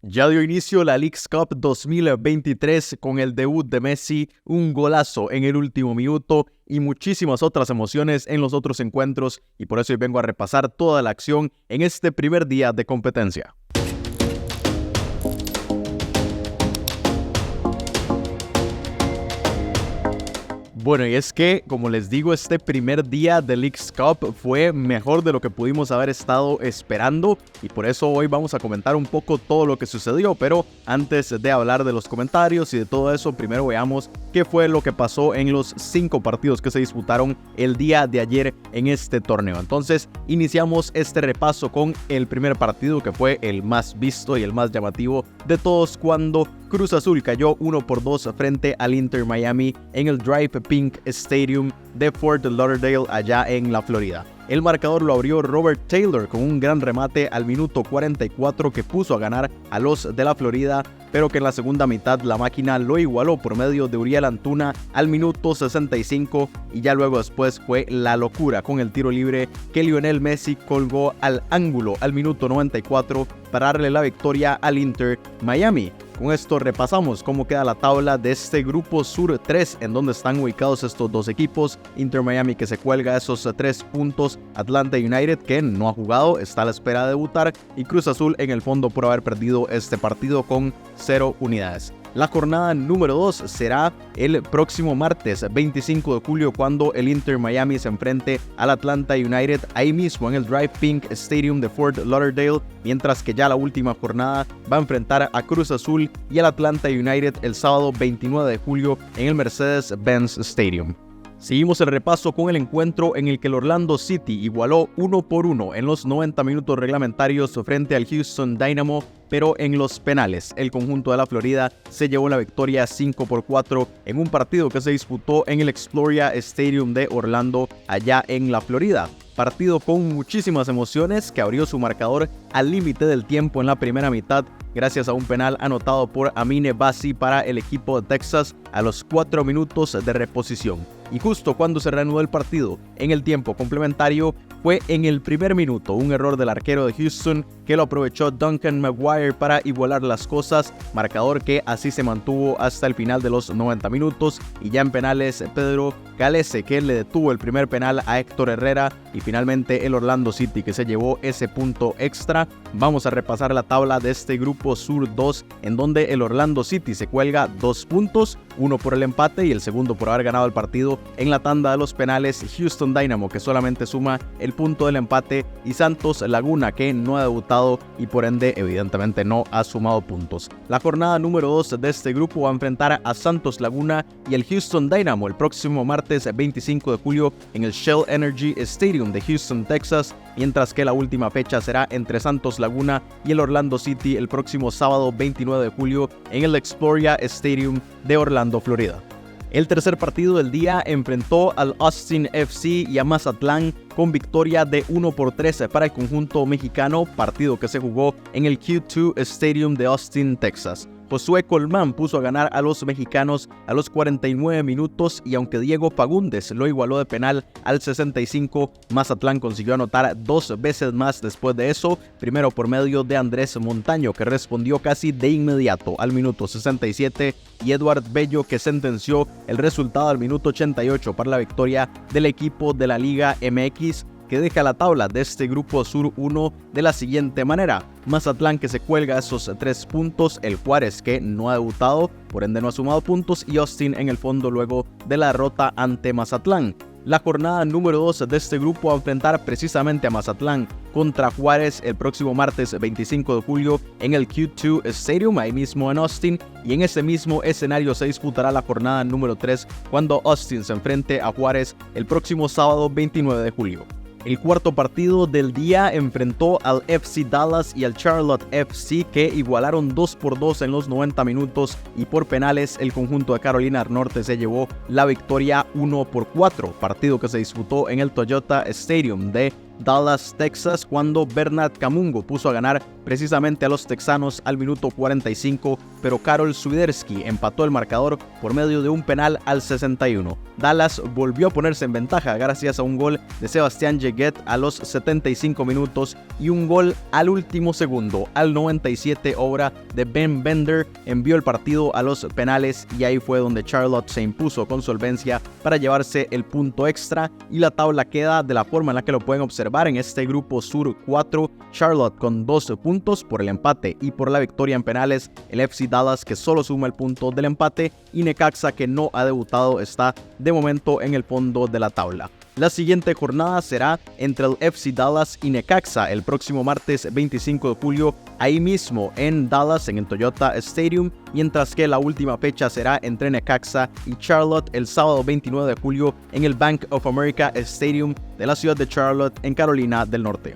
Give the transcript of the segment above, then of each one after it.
Ya dio inicio la Leagues Cup 2023 con el debut de Messi, un golazo en el último minuto y muchísimas otras emociones en los otros encuentros, y por eso hoy vengo a repasar toda la acción en este primer día de competencia. Bueno, y es que, como les digo, este primer día de Leagues Cup fue mejor de lo que pudimos haber estado esperando, y por eso hoy vamos a comentar un poco todo lo que sucedió. Pero antes de hablar de los comentarios y de todo eso, primero veamos qué fue lo que pasó en los 5 partidos que se disputaron el día de ayer en este torneo. Entonces, iniciamos este repaso con el primer partido, que fue el más visto y el más llamativo de todos, cuando Cruz Azul cayó 1-2 frente al Inter Miami en el Drive Pink Stadium de Fort Lauderdale, allá en la Florida. El marcador lo abrió Robert Taylor con un gran remate al minuto 44 que puso a ganar a los de la Florida, pero que en la segunda mitad la máquina lo igualó por medio de Uriel Antuna al minuto 65, y ya luego después fue la locura con el tiro libre que Lionel Messi colgó al ángulo al minuto 94 para darle la victoria al Inter Miami. Con esto repasamos cómo queda la tabla de este grupo Sur 3, en donde están ubicados estos dos equipos. Inter Miami, que se cuelga esos 3 puntos, Atlanta United, que no ha jugado, está a la espera de debutar, y Cruz Azul en el fondo por haber perdido este partido con 0 unidades. La jornada número 2 será el próximo martes 25 de julio, cuando el Inter Miami se enfrente al Atlanta United ahí mismo en el Drive Pink Stadium de Fort Lauderdale, mientras que ya la última jornada va a enfrentar a Cruz Azul y al Atlanta United el sábado 29 de julio en el Mercedes-Benz Stadium. Seguimos el repaso con el encuentro en el que el Orlando City igualó 1-1 en los 90 minutos reglamentarios frente al Houston Dynamo, pero en los penales el conjunto de la Florida se llevó la victoria 5-4 en un partido que se disputó en el Exploria Stadium de Orlando, allá en la Florida. Partido con muchísimas emociones que abrió su marcador al límite del tiempo en la primera mitad, gracias a un penal anotado por Amine Bassi para el equipo de Texas a los 4 minutos de reposición. Y justo cuando se reanudó el partido en el tiempo complementario, fue en el primer minuto un error del arquero de Houston que lo aprovechó Duncan Maguire para igualar las cosas, marcador que así se mantuvo hasta el final de los 90 minutos, y ya en penales Pedro Galese, que le detuvo el primer penal a Héctor Herrera, y finalmente el Orlando City, que se llevó ese punto extra. Vamos a repasar la tabla de este grupo Sur 2, en donde el Orlando City se cuelga 2 puntos, uno por el empate y el segundo por haber ganado el partido en la tanda de los penales Houston Dynamo, que solamente suma el punto del empate, y Santos Laguna, que no ha debutado y por ende evidentemente no ha sumado puntos. La jornada número 2 de este grupo va a enfrentar a Santos Laguna y el Houston Dynamo el próximo martes 25 de julio en el Shell Energy Stadium de Houston, Texas, mientras que la última fecha será entre Santos Laguna y el Orlando City el próximo sábado 29 de julio en el Exploria Stadium de Orlando, Florida. El tercer partido del día enfrentó al Austin FC y a Mazatlán, con victoria de 1-3 para el conjunto mexicano, partido que se jugó en el Q2 Stadium de Austin, Texas. Josué Colmán puso a ganar a los mexicanos a los 49 minutos, y aunque Diego Fagundes lo igualó de penal al 65, Mazatlán consiguió anotar 2 veces más después de eso, primero por medio de Andrés Montaño, que respondió casi de inmediato al minuto 67, y Eduard Bello, que sentenció el resultado al minuto 88 para la victoria del equipo de la Liga MX, que deja la tabla de este grupo Sur 1 de la siguiente manera: Mazatlán, que se cuelga esos 3 puntos, el Juárez, que no ha debutado, por ende no ha sumado puntos, y Austin en el fondo luego de la derrota ante Mazatlán. La jornada número 2 de este grupo va a enfrentar precisamente a Mazatlán contra Juárez el próximo martes 25 de julio en el Q2 Stadium, ahí mismo en Austin, y en ese mismo escenario se disputará la jornada número 3 cuando Austin se enfrente a Juárez el próximo sábado 29 de julio. El cuarto partido del día enfrentó al FC Dallas y al Charlotte FC, que igualaron 2-2 en los 90 minutos, y por penales el conjunto de Carolina del Norte se llevó la victoria 1-4, partido que se disputó en el Toyota Stadium de Dallas, Texas, cuando Bernard Kamungo puso a ganar precisamente a los texanos al minuto 45, pero Karol Swiderski empató el marcador por medio de un penal al 61. Dallas volvió a ponerse en ventaja gracias a un gol de Sebastián Jeguet a los 75 minutos y un gol al último segundo, al 97, obra de Ben Bender, envió el partido a los penales y ahí fue donde Charlotte se impuso con solvencia para llevarse el punto extra, y la tabla queda de la forma en la que lo pueden observar en este grupo Sur 4, Charlotte con 12 puntos por el empate y por la victoria en penales, el FC Dallas que solo suma el punto del empate y Necaxa, que no ha debutado, está de momento en el fondo de la tabla. La siguiente jornada será entre el FC Dallas y Necaxa el próximo martes 25 de julio, ahí mismo en Dallas, en el Toyota Stadium, mientras que la última fecha será entre Necaxa y Charlotte el sábado 29 de julio en el Bank of America Stadium de la ciudad de Charlotte, en Carolina del Norte.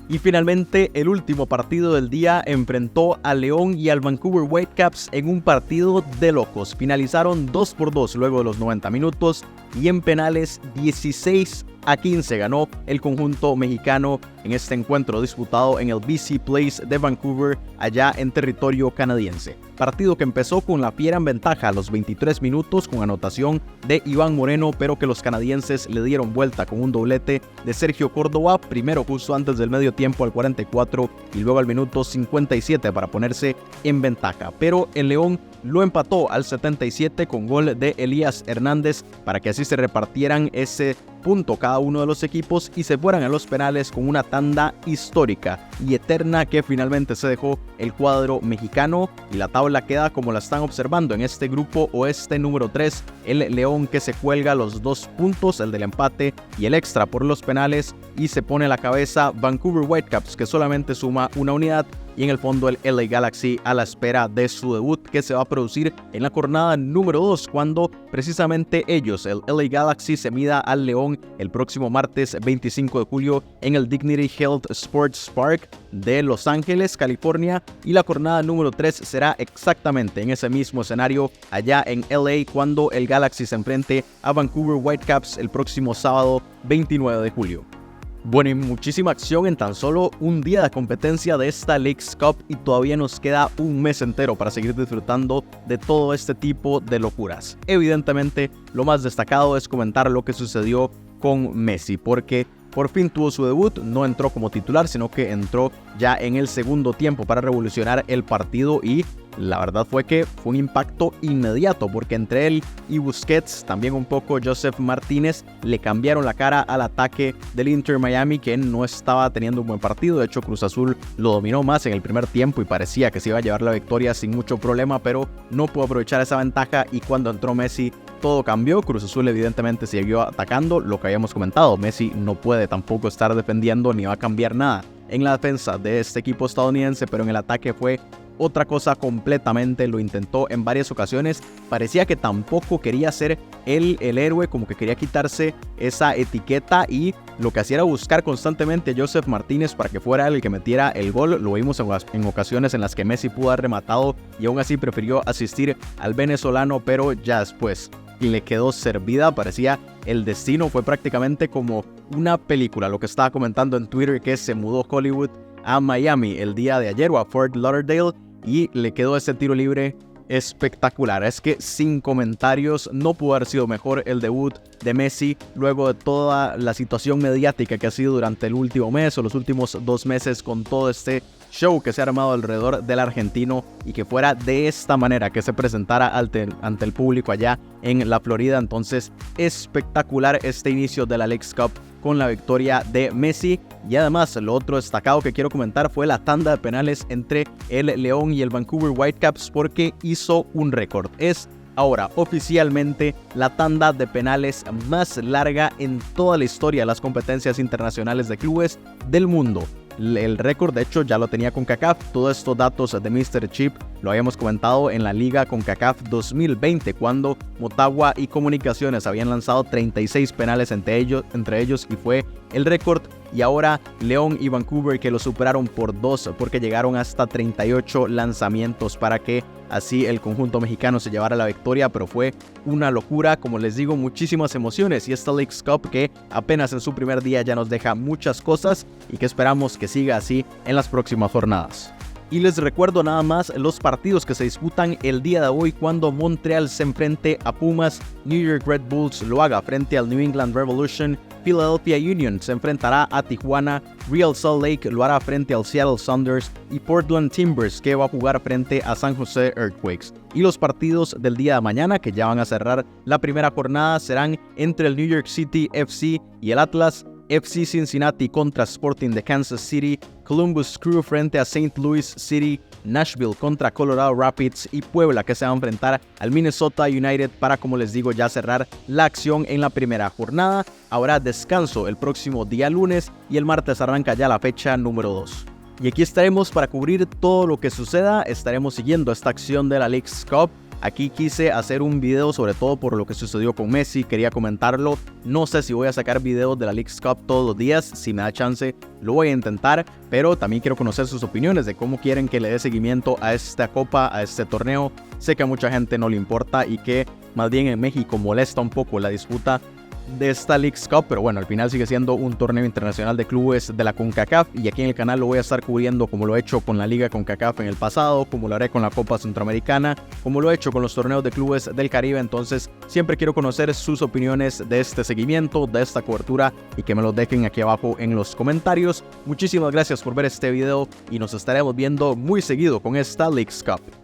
Y finalmente, el último partido del día enfrentó a León y al Vancouver Whitecaps en un partido de locos. Finalizaron 2-2 luego de los 90 minutos y en penales 16-15 ganó el conjunto mexicano en este encuentro disputado en el BC Place de Vancouver, allá en territorio canadiense. Partido que empezó con la Fiera en ventaja a los 23 minutos con anotación de Iván Moreno, pero que los canadienses le dieron vuelta con un doblete de Sergio Córdoba, primero justo antes del medio tiempo al 44 y luego al minuto 57 para ponerse en ventaja. Pero el León lo empató al 77 con gol de Elías Hernández para que así se repartieran ese punto cada uno de los equipos y se fueran a los penales con una tanda histórica y eterna que finalmente se dejó el cuadro mexicano, y la tabla queda como la están observando en este grupo oeste número 3, el León que se cuelga los 2 puntos, el del empate y el extra por los penales, y se pone a la cabeza Vancouver Whitecaps, que solamente suma una unidad, y en el fondo el LA Galaxy a la espera de su debut, que se va a producir en la jornada número 2, cuando precisamente ellos, el LA Galaxy, se mida al León el próximo martes 25 de julio en el Dignity Health Sports Park de Los Ángeles, California, y la jornada número 3 será exactamente en ese mismo escenario allá en LA, cuando el Galaxy se enfrente a Vancouver Whitecaps el próximo sábado 29 de julio. Bueno, y muchísima acción en tan solo un día de competencia de esta Leagues Cup, y todavía nos queda un mes entero para seguir disfrutando de todo este tipo de locuras. Evidentemente, lo más destacado es comentar lo que sucedió con Messi, porque por fin tuvo su debut, no entró como titular, sino que entró ya en el segundo tiempo para revolucionar el partido, y la verdad fue que fue un impacto inmediato, porque entre él y Busquets, también un poco Joseph Martínez, le cambiaron la cara al ataque del Inter Miami, que no estaba teniendo un buen partido. De hecho, Cruz Azul lo dominó más en el primer tiempo y parecía que se iba a llevar la victoria sin mucho problema, pero no pudo aprovechar esa ventaja, y cuando entró Messi todo cambió. Cruz Azul evidentemente siguió atacando, lo que habíamos comentado. Messi no puede tampoco estar defendiendo ni va a cambiar nada en la defensa de este equipo estadounidense, pero en el ataque fue otra cosa completamente. Lo intentó en varias ocasiones, parecía que tampoco quería ser el héroe, como que quería quitarse esa etiqueta, y lo que hacía era buscar constantemente a Joseph Martínez para que fuera él el que metiera el gol. Lo vimos en ocasiones en las que Messi pudo haber rematado y aún así prefirió asistir al venezolano, pero ya después le quedó servida. Parecía el destino, fue prácticamente como una película. Lo que estaba comentando en Twitter, que se mudó Hollywood a Miami el día de ayer, o a Fort Lauderdale, y le quedó ese tiro libre espectacular. Es que sin comentarios, no pudo haber sido mejor el debut de Messi luego de toda la situación mediática que ha sido durante el último mes o los últimos 2 meses, con todo este show que se ha armado alrededor del argentino, y que fuera de esta manera, que se presentara ante el público allá en la Florida. Entonces, espectacular este inicio de la Leagues Cup con la victoria de Messi. Y además, lo otro destacado que quiero comentar fue la tanda de penales entre el León y el Vancouver Whitecaps, porque hizo un récord. Es ahora oficialmente la tanda de penales más larga en toda la historia de las competencias internacionales de clubes del mundo. El récord, de hecho, ya lo tenía CONCACAF. Todos estos datos de Mr. Chip lo habíamos comentado en la Liga CONCACAF 2020, cuando Motagua y Comunicaciones habían lanzado 36 penales entre ellos, y fue el récord. Y ahora León y Vancouver, que lo superaron por 2, porque llegaron hasta 38 lanzamientos para que así el conjunto mexicano se llevara la victoria, pero fue una locura, como les digo, muchísimas emociones y esta Leagues Cup que apenas en su primer día ya nos deja muchas cosas y que esperamos que siga así en las próximas jornadas. Y les recuerdo nada más los partidos que se disputan el día de hoy cuando Montreal se enfrente a Pumas, New York Red Bulls lo haga frente al New England Revolution, Philadelphia Union se enfrentará a Tijuana, Real Salt Lake lo hará frente al Seattle Sounders y Portland Timbers que va a jugar frente a San Jose Earthquakes. Y los partidos del día de mañana que ya van a cerrar la primera jornada serán entre el New York City FC y el Atlas, FC Cincinnati contra Sporting de Kansas City, Columbus Crew frente a St. Louis City, Nashville contra Colorado Rapids y Puebla que se va a enfrentar al Minnesota United para, como les digo, ya cerrar la acción en la primera jornada. Habrá descanso el próximo día lunes y el martes arranca ya la fecha número 2. Y aquí estaremos para cubrir todo lo que suceda, estaremos siguiendo esta acción de la Leagues Cup. Aquí quise hacer un video sobre todo por lo que sucedió con Messi, quería comentarlo. No sé si voy a sacar videos de la Leagues Cup todos los días, si me da chance lo voy a intentar, pero también quiero conocer sus opiniones de cómo quieren que le dé seguimiento a esta copa, a este torneo. Sé que a mucha gente no le importa y que más bien en México molesta un poco la disputa de esta Leagues Cup, pero bueno, al final sigue siendo un torneo internacional de clubes de la CONCACAF y aquí en el canal lo voy a estar cubriendo como lo he hecho con la Liga CONCACAF en el pasado, como lo haré con la Copa Centroamericana, como lo he hecho con los torneos de clubes del Caribe. Entonces siempre quiero conocer sus opiniones de este seguimiento, de esta cobertura y que me lo dejen aquí abajo en los comentarios. Muchísimas gracias por ver este video y nos estaremos viendo muy seguido con esta Leagues Cup.